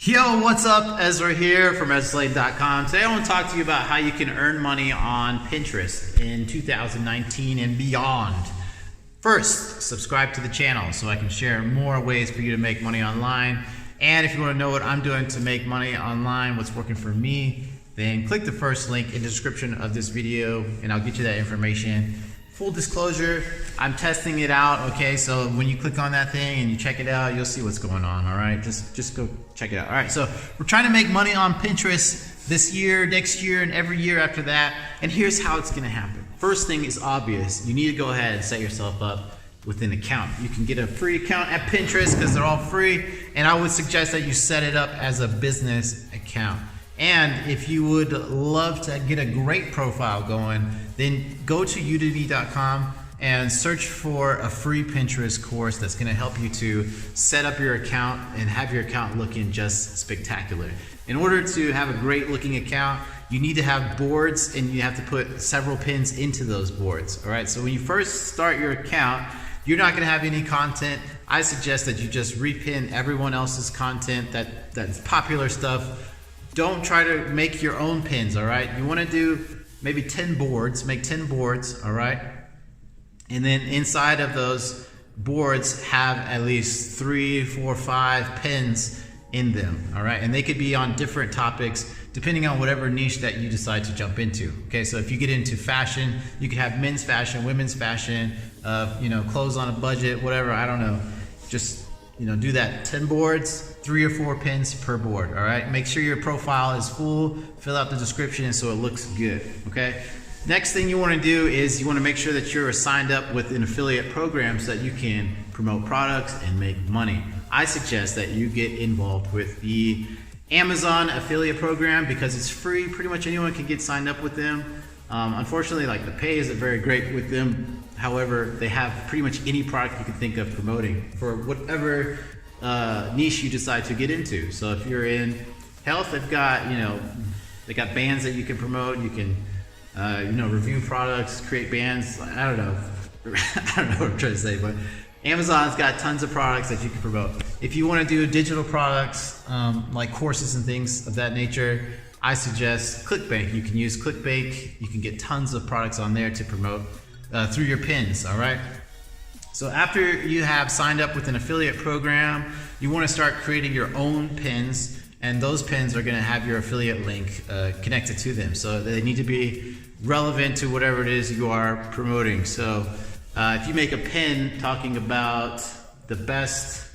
Yo, what's up? Ezra here from EzraSlade.com. Today I want to talk to you about how you can earn money on Pinterest in 2019 and beyond. First, subscribe to the channel so I can share more ways for you to make money online. And if you want to know what I'm doing to make money online, what's working for me, then click the first link in the description of this video and I'll get you that information. Full disclosure, I'm testing it out, okay? So when you click on that thing and you check it out, you'll see what's going on, all right? Just go check it out. All right, so we're trying to make money on Pinterest this year, next year, and every year after that. And here's how it's gonna happen. First thing is obvious. You need to go ahead and set yourself up with an account. You can get a free account at Pinterest because they're all free. And I would suggest that you set it up as a business account. And if you would love to get a great profile going, then go to udemy.com and search for a free Pinterest course that's going to help you to set up your account and have your account looking just spectacular. In order to have a great looking account, you need to have boards and you have to put several pins into those boards. All right, so when you first start your account, you're not going to have any content. I suggest that you just repin everyone else's content, that's popular stuff. Don't try to make your own pins, all right? You want to do maybe 10 boards, make 10 boards, all right? And then inside of those boards have at least 3, 4, 5 pins in them, all right? And they could be on different topics depending on whatever niche that you decide to jump into, okay? So if you get into fashion, you could have men's fashion, women's fashion, clothes on a budget, whatever, I don't know. Just do that. 10 boards, 3 or 4 pins per board, all right? Make sure your profile is full, fill out the description so it looks good, okay? Next thing you want to do is you want to make sure that you're signed up with an affiliate program so that you can promote products and make money. I suggest that you get involved with the Amazon affiliate program because it's free. Pretty much anyone can get signed up with them. Unfortunately, the pay isn't very great with them. However, they have pretty much any product you can think of promoting for whatever niche you decide to get into. So if you're in health, they've got they got bands that you can promote. You can review products, create bands. I don't know what I'm trying to say, but Amazon's got tons of products that you can promote. If you want to do digital products like courses and things of that nature, I suggest ClickBank. You can use ClickBank. You can get tons of products on there to promote through your pins, all right? So after you have signed up with an affiliate program, you want to start creating your own pins, and those pins are going to have your affiliate link connected to them. So they need to be relevant to whatever it is you are promoting. So if you make a pin talking about the best,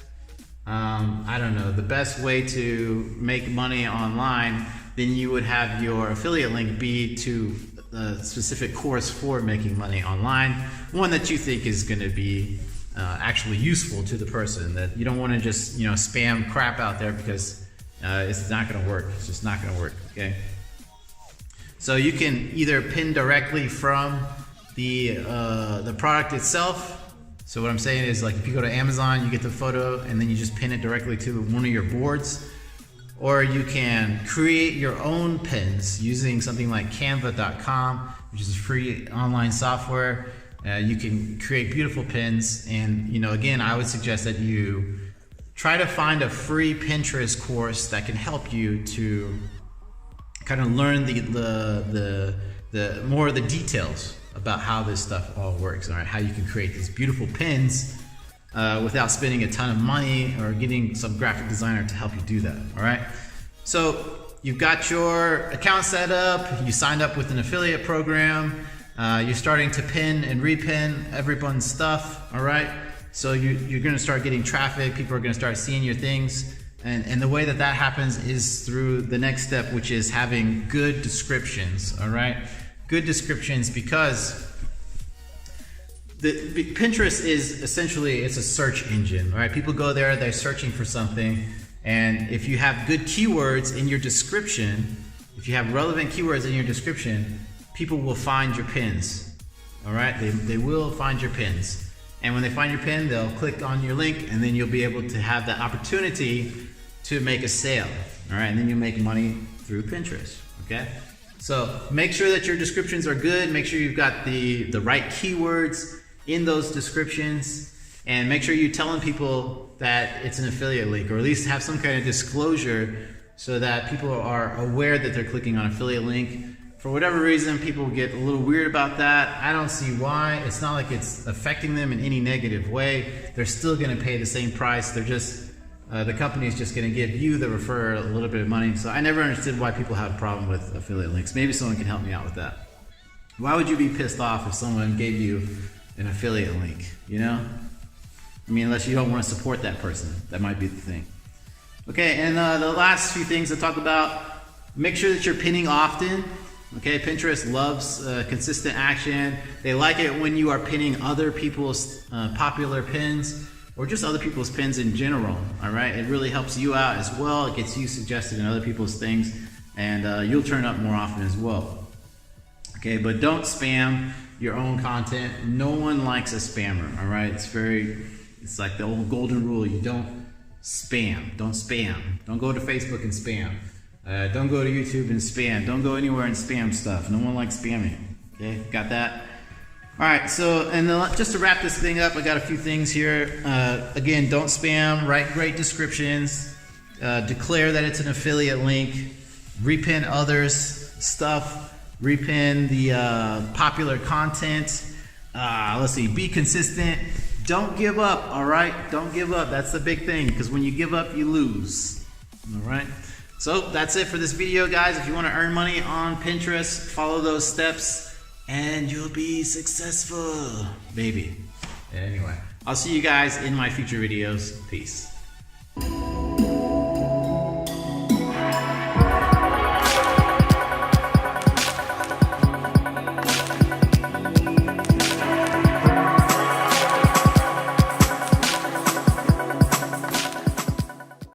the best way to make money online, then you would have your affiliate link be to a specific course for making money online, one that you think is going to be actually useful to the person, that you don't want to just spam crap out there because it's not going to work. It's just not going to work, okay? So you can either pin directly from the product itself. So what I'm saying is, if you go to Amazon, you get the photo and then you just pin it directly to one of your boards. Or you can create your own pins using something like canva.com, which is free online software. You can create beautiful pins, and again, I would suggest that you try to find a free Pinterest course that can help you to kind of learn the more of the details about how this stuff all works, all right? How you can create these beautiful pins without spending a ton of money or getting some graphic designer to help you do that, all right? So you've got your account set up, you signed up with an affiliate program, you're starting to pin and repin everyone's stuff, all right? So you're gonna start getting traffic, people are gonna start seeing your things, and the way that happens is through the next step, which is having good descriptions, all right? Good descriptions, because Pinterest is essentially, it's a search engine, right? People go there, they're searching for something, and if you have good keywords in your description, if you have relevant keywords in your description, people will find your pins, all right? They will find your pins. And when they find your pin, they'll click on your link, and then you'll be able to have the opportunity to make a sale, all right? And then you make money through Pinterest, okay? So make sure that your descriptions are good, make sure you've got the right keywords in those descriptions, And make sure you're telling people that it's an affiliate link, or at least have some kind of disclosure so that people are aware that they're clicking on an affiliate link. For whatever reason, people get a little weird about that. I don't see why. It's not like it's affecting them in any negative way. They're still going to pay the same price. They're just, the company is just going to give you, the referrer, a little bit of money. So I never understood why people have a problem with affiliate links. Maybe someone can help me out with that. Why would you be pissed off if someone gave you an affiliate link, you know? I mean, unless you don't want to support that person. That might be the thing. Okay, and the last few things I talked about, make sure that you're pinning often. Okay, Pinterest loves consistent action. They like it when you are pinning other people's popular pins, or just other people's pins in general, all right? It really helps you out as well. It gets you suggested in other people's things, and you'll turn up more often as well. Okay, but don't spam your own content. No one likes a spammer, all right? It's like the old golden rule. You don't spam. Don't spam. Don't go to Facebook and spam. Don't go to YouTube and spam. Don't go anywhere and spam stuff. No one likes spamming. Okay, got that? All right, so, and just to wrap this thing up, I got a few things here. Again, don't spam. Write great descriptions. Declare that it's an affiliate link. Repin others' stuff. Repin the popular content. Let's see, be consistent. Don't give up, all right? Don't give up. That's the big thing, because when you give up, you lose. All right? So that's it for this video, guys. If you want to earn money on Pinterest, follow those steps and you'll be successful, baby. Anyway, I'll see you guys in my future videos. Peace.